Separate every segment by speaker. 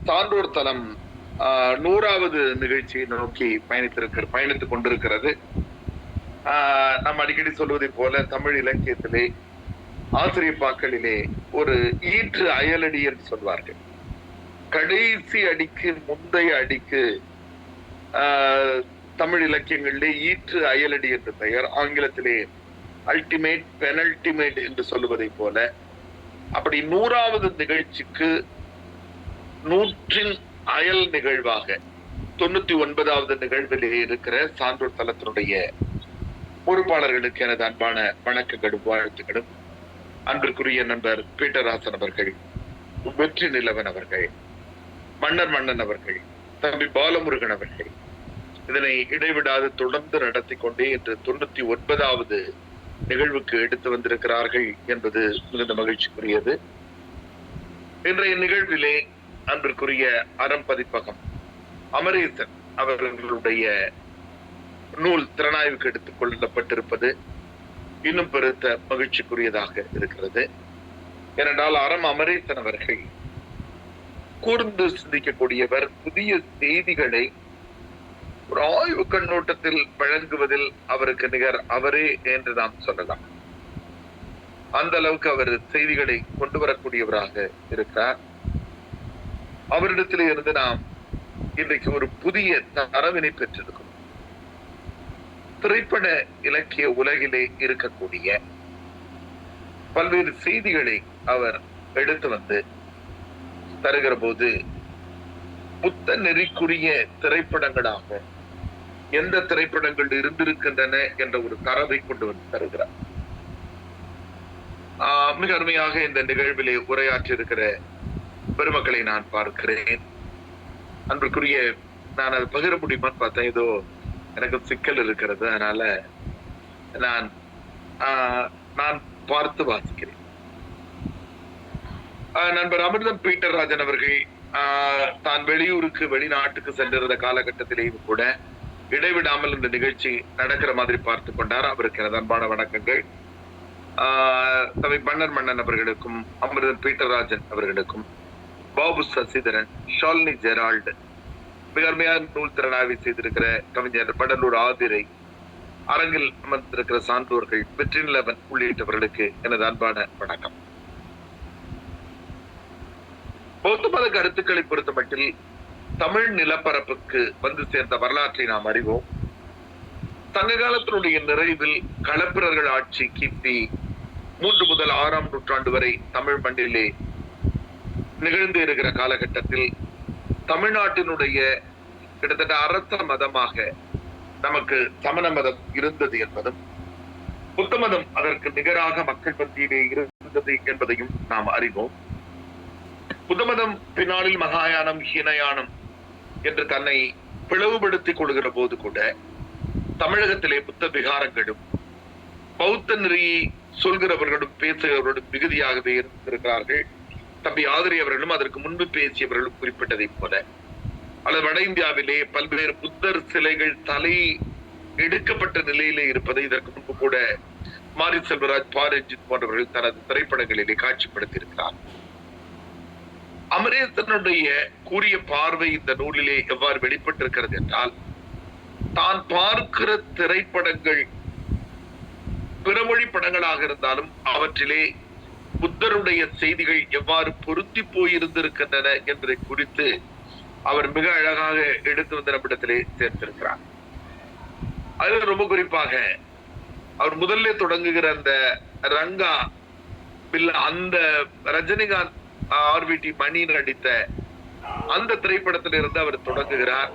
Speaker 1: சான்றோர் தளம் 100வது நிகழ்ச்சியை நோக்கி பயணித்துக் கொண்டிருக்கிறது. நாம் அடிக்கடி சொல்வதை போல தமிழ் இலக்கியத்திலே ஆசிரியப்பாக்களிலே ஒரு ஈற்று அயலடி என்று சொல்வார்கள். கடைசி அடிக்கு முந்தைய அடிக்கு தமிழ் இலக்கியங்களிலே ஈற்று அயலடி என்று பெயர். ஆங்கிலத்திலே அல்டிமேட் பெனல்டிமேட் என்று சொல்லுவதை போல அப்படி 100வது நிகழ்ச்சிக்கு 100ன் அயல் நிகழ்வாக 99வது நிகழ்விலே இருக்கிற சான்றோர் தளத்தினுடைய பொறுப்பாளர்களுக்கு எனது அன்பான வணக்கங்களும் வாழ்த்துக்களும். அன்பிற்குரிய நண்பர் பீட்டராசன் அவர்கள், வெற்றி நிலவன் அவர்கள், மன்னன் அவர்கள், தம்பி பாலமுருகன் அவர்கள் இதனை இடைவிடாது தொடர்ந்து நடத்தி கொண்டே இன்று 99வது நிகழ்வுக்கு எடுத்து வந்திருக்கிறார்கள் என்பது மிகுந்த மகிழ்ச்சிக்குரியது. இன்றைய நிகழ்விலே அன்பிற்குரிய அறம் பதிப்பகம் அமரேசன் அவர்களுடைய நூல் திறனாய்வுக்கு எடுத்துக் கொள்ளப்பட்டிருப்பது இன்னும் பெருத்த மகிழ்ச்சிக்குரியதாக இருக்கிறது. ஏனென்றால் அறம் அமரேசன் அவர்கள் கூர்ந்து சிந்திக்கக்கூடியவர். புதிய செய்திகளை ஒரு ஆய்வு கண்ணோட்டத்தில் வழங்குவதில் அவருக்கு நிகர் அவரே என்று நாம் சொல்லலாம். அந்த அளவுக்கு அவர் செய்திகளை கொண்டு வரக்கூடியவராக இருக்கிறார். அவரிடத்திலே இருந்து நாம் இன்றைக்கு ஒரு புதிய தரவினை பெற்றிருக்கிறோம். திரைப்பட இலக்கிய உலகிலே இருக்கக்கூடிய பல்வேறு செய்திகளை அவர் எடுத்து வந்து தருகிற போது புத்த நெறிக்குரிய திரைப்படங்களாக எந்த திரைப்படங்கள் இருந்திருக்கின்றன என்ற ஒரு தரவை கொண்டு வந்து தருகிறார். மிக அருமையாக இந்த நிகழ்விலே உரையாற்றி இருக்கிற பெருமக்களை நான் பார்க்கிறேன். அன்றுக்குரிய நான் அதை பகிர முடியுமான்னு பார்த்தேன். ஏதோ எனக்கு சிக்கல் இருக்கிறது, அதனால நான் பார்த்து வாசிக்கிறேன். நண்பர் அமிர்தம் பீட்டர்ராஜன் அவர்கள் தான் வெளிநாட்டுக்கு சென்றிருந்த காலகட்டத்திலேயும் கூட இடைவிடாமல் இந்த நிகழ்ச்சி நடக்கிற மாதிரி பார்த்து கொண்டார். அவருக்கு எனது அன்பான வணக்கங்கள். தம்பி மன்னன் அவர்களுக்கும் அமிர்தம் பீட்டர்ராஜன் அவர்களுக்கும் பாபு சசிதரன், ஷாலினி ஜெரால்டு, மிக அருமையான நூல் திறனாய்வு செய்திருக்கிற கவிஞர் படலூர் ஆதிரை, அரங்கில் அமர்ந்திருக்கிற சான்றோர்கள், வெற்றி நிலவன் உள்ளிட்டவர்களுக்கு எனது அன்பான வணக்கம். பௌத்த மத கருத்துக்களை பொறுத்த மட்டில் தமிழ் நிலப்பரப்புக்கு வந்து சேர்ந்த வரலாற்றை நாம் அறிவோம். சங்க காலத்தினுடைய நிறைவில் களப்பிரர்கள் ஆட்சி கிபி 3 முதல் 6ஆம் நூற்றாண்டு வரை தமிழ் மண்ணிலே நிகழ்ந்து இருக்கிற காலகட்டத்தில் தமிழ்நாட்டினுடைய கிட்டத்தட்ட அரச மதமாக நமக்கு சமண மதம் இருந்தது என்பதும், புத்த மதம் அதற்கு நிகராக மக்கள் மத்தியிலே இருந்தது என்பதையும் நாம் அறிவோம். புத்த மதம் பின்னாளில் மகாயானம், ஹீனயானம் என்று தன்னை பிளவுபடுத்திக் கொள்கிற போது கூட தமிழகத்திலே புத்த விகாரங்களும் பௌத்த நெறியை சொல்கிறவர்களும் பேசுகிறவர்களும் மிகுதியாகவே இருந்திருக்கிறார்கள். தம்பி ஆதிரி அவர்களும் அதற்கு முன்பு பேசியவர்களும் குறிப்பிட்டதை போல, அல்லது வட இந்தியாவிலே பல்வேறு புத்தர் சிலைகள் தலை எடுக்கப்பட்ட நிலையிலே இருப்பதை இதற்கு முன்பு கூட மாரி செல்வராஜ், பா ரஞ்சித் போன்றவர்கள் தனது திரைப்படங்களிலே காட்சிப்படுத்தி இருக்கிறார். அமரேசனுடைய கூறிய பார்வை இந்த நூலிலே எவ்வாறு வெளிப்பட்டிருக்கிறது என்றால், தான் பார்க்கிற திரைப்படங்கள் பிறமொழி படங்களாக இருந்தாலும் அவற்றிலே புத்தருடைய செய்திகள் எவ்வாறு பொருத்தி போயிருந்திருக்கின்றன என்பதை குறித்து அவர் மிக அழகாக எடுத்து வந்த நம்மிடத்திலே சேர்த்திருக்கிறார். அதில் ரொம்ப குறிப்பாக அவர் முதல்ல தொடங்குகிற அந்த ரங்கா அந்த ரஜினிகாந்த் RVT மணி நடித்த அந்த திரைப்படத்திலிருந்து அவர் தொடங்குகிறார்.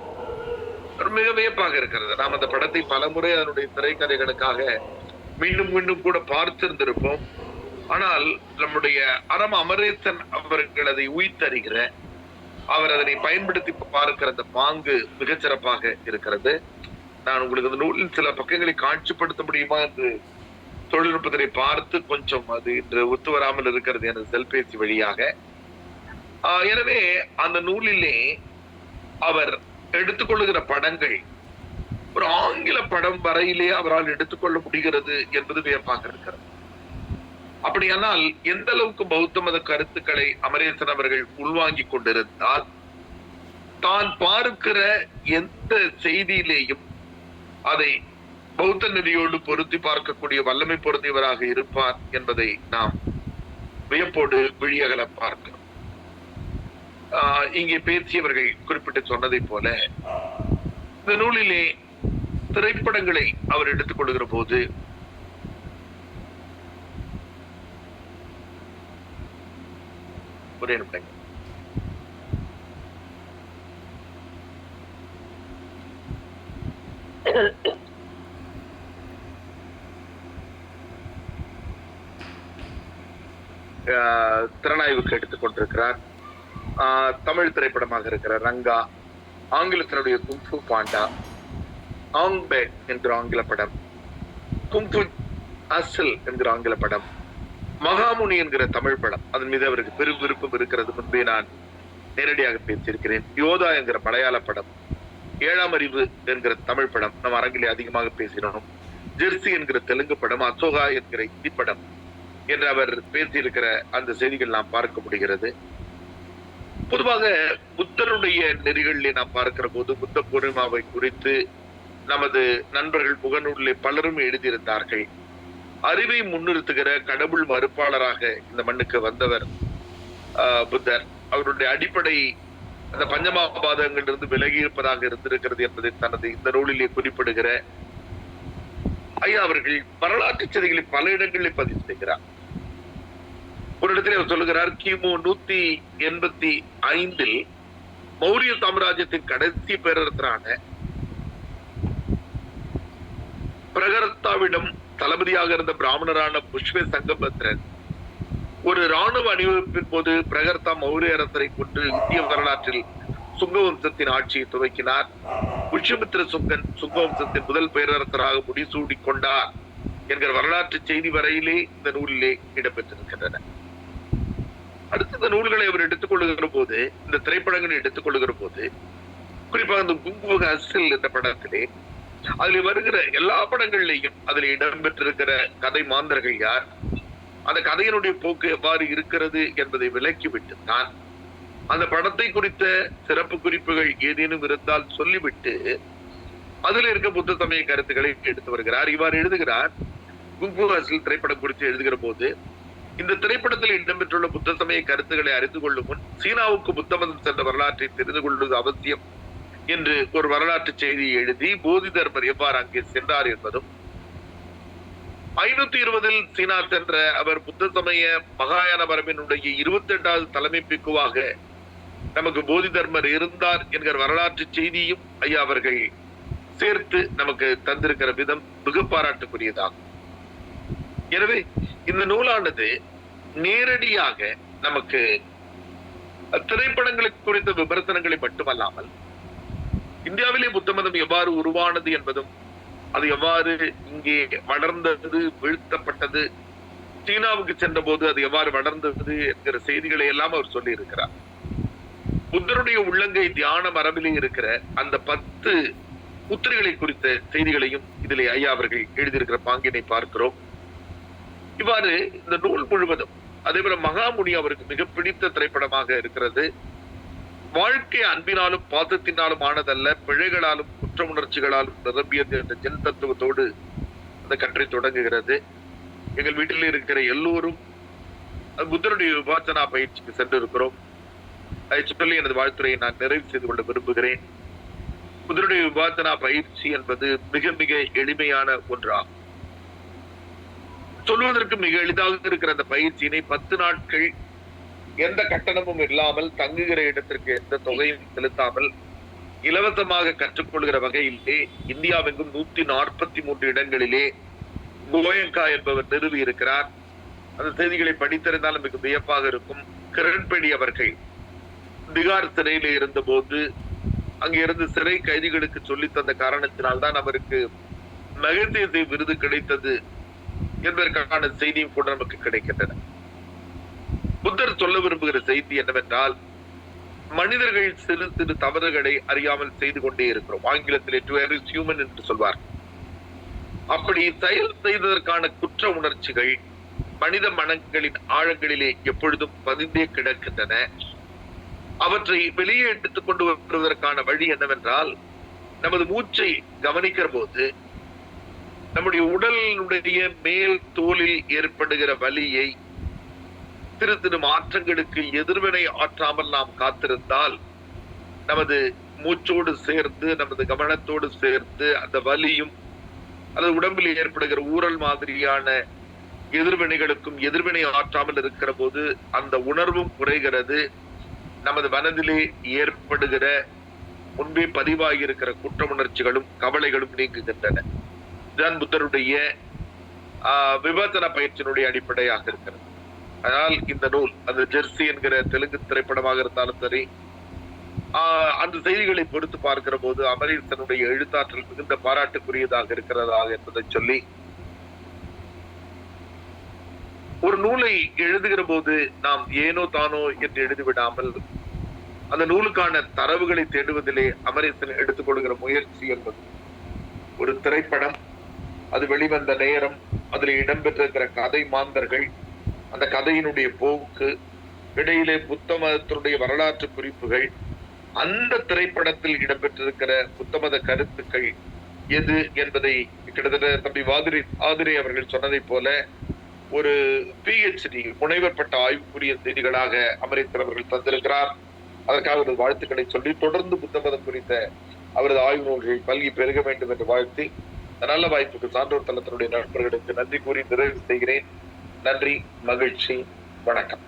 Speaker 1: மிக வியப்பாக இருக்கிறது. நாம் அந்த படத்தை பலமுறை அதனுடைய திரைக்கதைகளுக்காக மீண்டும் மீண்டும் கூட பார்த்திருந்திருப்போம். ஆனால் நம்முடைய அறம் அமரேசன் அவர்கள் அதை உயிர்த்தறிகிற, அவர் அதனை பயன்படுத்தி பார்க்கிற அந்த பாங்கு மிகச்சிறப்பாக இருக்கிறது. நான் உங்களுக்கு அந்த நூலில் சில பக்கங்களை காட்சிப்படுத்த முடியுமா என்று தொழில்நுட்பத்தினை பார்த்து கொஞ்சம் அது இன்று ஒத்து வராமல் இருக்கிறது எனது செல்பேசி வழியாக. எனவே அந்த நூலிலே அவர் எடுத்துக்கொள்ளுகிற படங்கள் ஒரு ஆங்கில படம் வரையிலே அவரால் எடுத்துக்கொள்ள முடிகிறது என்பது வியப்பாக இருக்கிறது. அப்படியானால் எந்த அளவுக்கு பௌத்த மத கருத்துக்களை அமரேசன் அவர்கள் உள்வாங்கி கொண்டிருந்தால் தான் பார்க்கிற எந்த செய்தியிலேயும் அதை பௌத்த நெறியோடு பொருத்தி பார்க்கக்கூடிய வல்லமை பொருந்தியவராக இருப்பார் என்பதை நாம் வியப்போடு விழியகல பார்க்கிறோம். இங்கே பேசியவர்கள் குறிப்பிட்டு சொன்னதை போல இந்த நூலிலே திரைப்படங்களை அவர் எடுத்துக் கொள்கிற போது ஒரே நிமிடம். திறனாய்வுக்கு எடுத்துக் கொண்டிருக்கிறார். தமிழ் திரைப்படமாக இருக்கிற ரங்கா, ஆங்கிலத்தினுடைய குங்ஃபு பாண்டா, ஆங்பே என்கிற ஆங்கில படம், குங்ஃபு அசல் என்கிற ஆங்கில படம், மகாமுனி என்கிற தமிழ் படம், அதன் மீது அவருக்கு பெரும் விருப்பம் இருக்கிறது. முன்பே நான் நேரடியாக பேசியிருக்கிறேன். யோதா என்கிற மலையாள படம், ஏழாம் அறிவு என்கிற தமிழ் படம் நம்ம அரங்கிலே அதிகமாக பேசினோம். ஜெர்சி என்கிற தெலுங்கு படம், அசோகா என்கிற இந்தி படம் என்று அவர் பேசியிருக்கிற அந்த செய்திகள் நாம் பார்க்க முடிகிறது. பொதுவாக புத்தருடைய நெறிகளிலே நாம் பார்க்கிற போது புத்த பூர்ணிமாவை குறித்து நமது நண்பர்கள் முகநூலிலே பலரும் எழுதியிருந்தார்கள். அறிவை முன்னிறுத்துகிற கடவுள் மறுப்பாளராக இந்த மண்ணுக்கு வந்தவர் புத்தர். அவருடைய அடிப்படை அந்த பஞ்சமாபாதங்களிலிருந்து விலகி இருப்பதாக இருந்திருக்கிறது என்பதை தனது இந்த நூலிலே குறிப்பிடுகிற ஐயா அவர்கள் வரலாற்று செய்திகளை பல இடங்களில் பதிவு செய்கிறார். ஒரு இடத்துல அவர் சொல்லுகிறார், கிமு 185 மௌரிய சாம்ராஜ்யத்தின் கடைசி பேரரசரான பிரகர்த்தாவிடம் தளபதியாக இருந்த பிராமணரான புஷ்ப சங்கபத்ரன் ஒரு ராணுவ அணிவகுப்பின் போது பிரகர்த்தா மௌரிய அரசரை கொண்டு இந்திய வரலாற்றில் சுங்க வம்சத்தின் ஆட்சியை துவக்கினார். புஷ்யமித்ர சுங்கன் சுங்க வம்சத்தின் முதல் பேரரசராக முடிசூடி கொண்டார் என்கிற வரலாற்று செய்தி வரையிலே இந்த நூலிலே இடம்பெற்றிருக்கின்றன. அடுத்த இந்த நூல்களை அவர் எடுத்துக் கொள்ளுகிற போது, இந்த திரைப்படங்களை எடுத்துக் கொள்ளுகிற போது, குறிப்பாக இந்த குங்ஃபு அசல் என்ற படத்திலே அதில் வருகிற எல்லா படங்களிலேயும் அதில் இடம்பெற்றிருக்கிற கதை மாந்தர்கள் யார், அந்த கதையினுடைய போக்கு எவ்வாறு இருக்கிறது என்பதை விலக்கிவிட்டு தான் அந்த படத்தை குறித்த சிறப்பு குறிப்புகள் ஏதேனும் இருந்தால் சொல்லிவிட்டு அதில் இருக்க புத்த சமய கருத்துக்களை எடுத்து வருகிறார். இவ்வாறு எழுதுகிறார். குங்ஃபு அசல் திரைப்படம் குறித்து எழுதுகிற போது, இந்த திரைப்படத்தில் இடம்பெற்றுள்ள புத்த சமய கருத்துக்களை அறிந்து கொள்ளும் முன் சீனாவுக்கு புத்த மதம் சென்ற வரலாற்றை தெரிந்து கொள்வது அவசியம் என்று ஒரு வரலாற்று செய்தியை எழுதி போதி தர்மர் எவ்வாறு அங்கே சென்றார் என்பதும், 520 சீனா சென்ற அவர் புத்த சமய மகாயான மரபினுடைய 28வது தலைமை பிக்குவாக நமக்கு போதி தர்மர் இருந்தார் என்கிற வரலாற்று செய்தியும் ஐயா அவர்கள் சேர்த்து நமக்கு தந்திருக்கிற விதம் மிக பாராட்டுக்குரியதாகும். எனவே இந்த நூலானது நேரடியாக நமக்கு திரைப்படங்களுக்கு குறித்த விமர்சனங்களை மட்டுமல்லாமல் இந்தியாவிலே புத்த மதம் எவ்வாறு உருவானது என்பதும், அது எவ்வாறு இங்கே வளர்ந்தது, வீழ்த்தப்பட்டது, சீனாவுக்கு சென்ற போது அது எவ்வாறு வளர்ந்தது என்கிற செய்திகளை எல்லாம் அவர் சொல்லி இருக்கிறார். புத்தருடைய உள்ளங்கை தியான மரபிலே இருக்கிற அந்த 10 முத்திரைகளை குறித்த செய்திகளையும் இதிலே ஐயா அவர்கள் எழுதியிருக்கிற பாங்கினை பார்க்கிறோம். இவ்வாறு இந்த நூல் முழுவதும், அதே போல மகாமுனி அவருக்கு மிக பிடித்த திரைப்படமாக இருக்கிறது. வாழ்க்கை அன்பினாலும் பாசத்தினாலும் ஆனதல்ல, பிழைகளாலும் குற்ற உணர்ச்சிகளாலும் நிரம்பியது என்ற ஜென் தத்துவத்தோடு அந்த கற்றை தொடங்குகிறது. எங்கள் வீட்டில் இருக்கிற எல்லோரும் புத்தருடைய விபாசனா பயிற்சிக்கு சென்று இருக்கிறோம். அதை சொல்லி எனது வாழ்த்துறையை நான் நிறைவு செய்து கொள்ள விரும்புகிறேன். புத்தருடைய விபாசனா பயிற்சி என்பது மிக மிக எளிமையான ஒன்றாகும். சொல்வதற்கு மிக எளிதாக இருக்கிற அந்த பயிற்சியினை 10 நாட்கள் எந்த கட்டணமும் இல்லாமல், தங்குகிற இடத்திற்கு எந்த தொகையும் செலுத்தாமல் இலவசமாக கற்றுக்கொள்கிற வகையிலே இந்தியாவெங்கும் 143 இடங்களிலே கோயங்கா என்பவர் நிறுவி இருக்கிறார். அந்த செய்திகளை படித்திருந்தாலும் மிக வியப்பாக இருக்கும். கிரண்பேடி அவர்கள் திகார் சிறையிலே இருந்த போது அங்கிருந்து சிறை கைதிகளுக்கு சொல்லி தந்த காரணத்தினால்தான் அவருக்கு மகதேசி விருது கிடைத்தது என்பதற்கான செய்தியும் கூட நமக்கு கிடைக்கின்றன. புத்தர் சொல்ல விரும்புகிற செய்தி என்னவென்றால், மனிதர்கள் சிறு சிறு தவறுகளை அறியாமல் செய்து கொண்டே இருக்கிறோம். ஆங்கிலத்திலே டு எர்ர் இஸ் ஹியூமன் என்று சொல்வார். அப்படி செயல் செய்ததற்கான குற்ற அவற்றை வெளியே எடுத்துக் கொண்டு வருவதற்கான வழி என்னவென்றால், நமது மூச்சை கவனிக்கிற போது நம்முடைய உடலினுடைய மேல் தோலில் ஏற்படுகிற வலியை சிறு சிறு மாற்றங்களுக்கு எதிர்வினை ஆற்றாமல் நாம் காத்திருந்தால், நமது மூச்சோடு சேர்ந்து நமது கவனத்தோடு சேர்ந்து அந்த வலியும் அல்லது உடம்பில் ஏற்படுகிற ஊறல் மாதிரியான எதிர்வினைகளுக்கும் எதிர்வினை ஆற்றாமல் இருக்கிற போது அந்த உணர்வும் குறைகிறது. நமது மனதிலே ஏற்படுகிற முன்பே பதிவாகி இருக்கிற குற்ற உணர்ச்சிகளும் கவலைகளும் நீங்குகின்றன. இதுதான் புத்தருடைய விபத்தன பயிற்சியினுடைய அடிப்படையாக இருக்கிறது. அதனால் இந்த நூல், அந்த ஜெர்சி என்கிற தெலுங்கு திரைப்படமாக இருந்தாலும் சரி, அந்த செய்திகளை பொறுத்து பார்க்கிற போது அமரேசனுடைய எழுத்தாற்றல் மிகுந்த பாராட்டுக்குரியதாக இருக்கிறதா என்பதை சொல்லி, ஒரு நூலை எழுதுகிற போது நாம் ஏனோ தானோ என்று எழுதிவிடாமல் அந்த நூலுக்கான தரவுகளை தேடுவதிலே அமரேசன் எடுத்துக்கொள்கிற முயற்சி என்பது, ஒரு திரைப்படம், அது வெளிவந்த நேரம், அதில் இடம்பெற்றிருக்கிற கதை மாந்தர்கள், அந்த கதையினுடைய போக்கு, இடையிலே புத்த மதத்தினுடைய வரலாற்று குறிப்புகள், அந்த திரைப்படத்தில் இடம்பெற்றிருக்கிற புத்த மத கருத்துக்கள் எது என்பதை கிட்டத்தட்ட தம்பி ஆதிரை அவர்கள் சொன்னதை போல ஒரு PhD முனைவர் பட்ட ஆய்வுக்குரிய செய்திகளாக அமரேசன் அவர்கள் தந்திருக்கிறார். அதற்காக அவரது வாழ்த்துக்களை சொல்லி, தொடர்ந்து புத்த மதம் குறித்த அவரது ஆய்வு நூல்கள் பல்கி பெருக வேண்டும் என்று வாழ்த்தி, நல்ல வாய்ப்புக்கு சான்றோர் தளத்தினுடைய நண்பர்களுக்கு நன்றி கூறி நிறைவு செய்கிறேன். நன்றி, மகிழ்ச்சி, வணக்கம்.